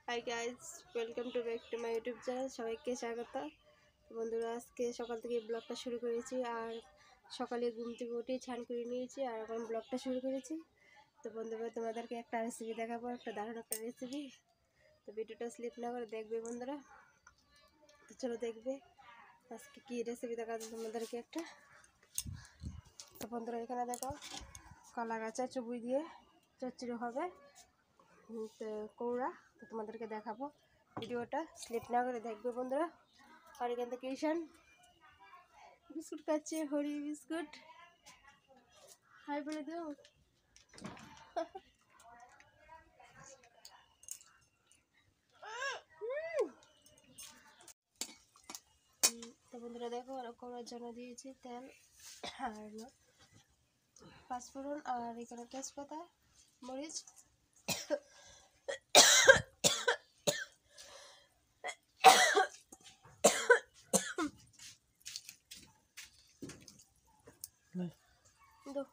Hi guys, welcome to back to my YouTube channel. সবাইকে স্বাগত। বন্ধুরা, আজকে সকাল থেকে ব্লগটা শুরু করেছি। আর সকালে ঘুম থেকে উঠে স্নান করে নিয়েছি আর এখন ব্লগটা শুরু করেছি। তো বন্ধুরা, তোমাদেরকে একটা রেসিপি দেখাবো, একটা দারুণ একটা রেসিপি। তো ভিডিওটা স্লিপ না করে দেখবে বন্ধুরা। তো চলো দেখবে আজকে কী রেসিপি দেখাবো তোমাদেরকে একটা। তো বন্ধুরা, এখানে দেখো কলা গাছের চুবুই দিয়ে চচ্চড়ি হবে, তো কৌড়া। তো তোমাদেরকে দেখাবো, ভিডিওটা স্লিপ না করে দেখবে বন্ধুরা। আর এখান থেকে ঈশান বিস্কুট খাচ্ছে, হরি বিস্কুট। হাই বলে দেও। তো বন্ধুরা দেখো, কৌড়ার জন্য দিয়েছি তেল আর পাঁচফোড়ন আর এখানে তেজপাতা, মরিচ। দো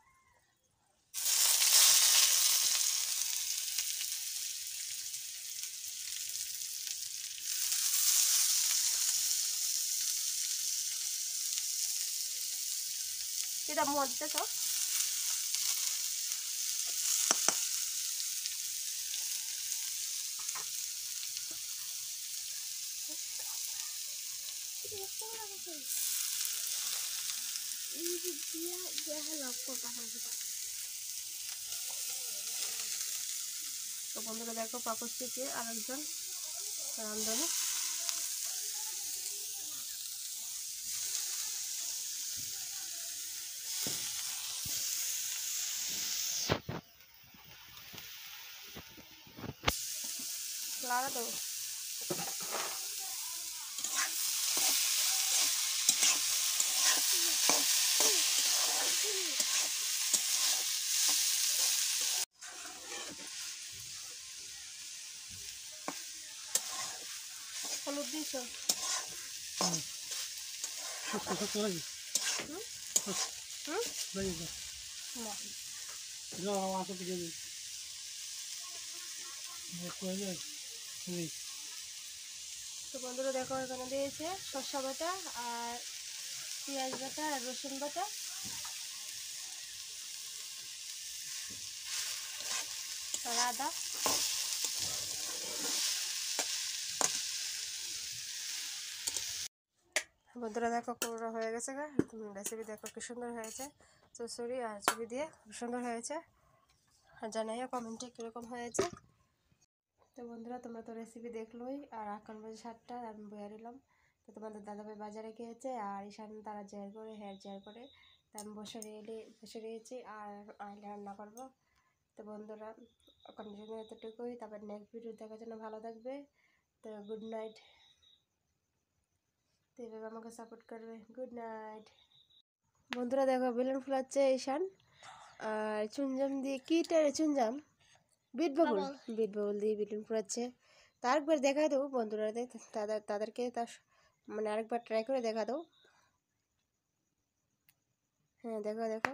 এটা মধ্যে তো তো বন্ধুরা দেখো, পাপড় থেকে আরেকজন রান্ধনে। লাড়া দেবো। হলুদ দিয়েছ? তো বন্ধুরা দেখো, এখানে দিয়েছে শসা বাটা আর পেঁয়াজ বাটা আর রসুন বাটা আর আদা। বন্ধুরা দেখো, পুরো হয়ে গেছে। রেসিপি দেখো কি সুন্দর হয়েছে, চচ্চড়ি আর ছবি দিয়ে খুব সুন্দর হয়েছে। আর জানাইও কমেন্টে কীরকম হয়েছে। তো বন্ধুরা, তোমরা তো রেসিপি দেখলোই। আর এখন বাজে 7টা, আমি বইয়া নিলাম। তো তোমাদের দাদাভাই বাজারে গিয়েছে আর ঈশান তারা জেয়ার করে হেয়ার জেয়ার করে। তো আমি বসে রয়েছি আর আইলে রান্না করবো। তো বন্ধুরা, কন্টিনিউ এতটুকুই। তারপর নেক্সট ভিডিও দেখার জন্য ভালো থাকবে। তো গুড নাইট। তো এভাবে আমাকে সাপোর্ট করবে। গুড নাইট বন্ধুরা। দেখো, বেলুন ফুলাচ্ছে ঈশান আর চুনজাম দিয়ে, কিটারে চুনজাম, বিট বাবুল দিয়ে বেলুন ফুলাচ্ছে। তা আরেকবার দেখা দেবো বন্ধুরা, তাদেরকে তার মানে আরেকবার ট্রাই করে দেখা দাও। হ্যাঁ, দেখো দেখো।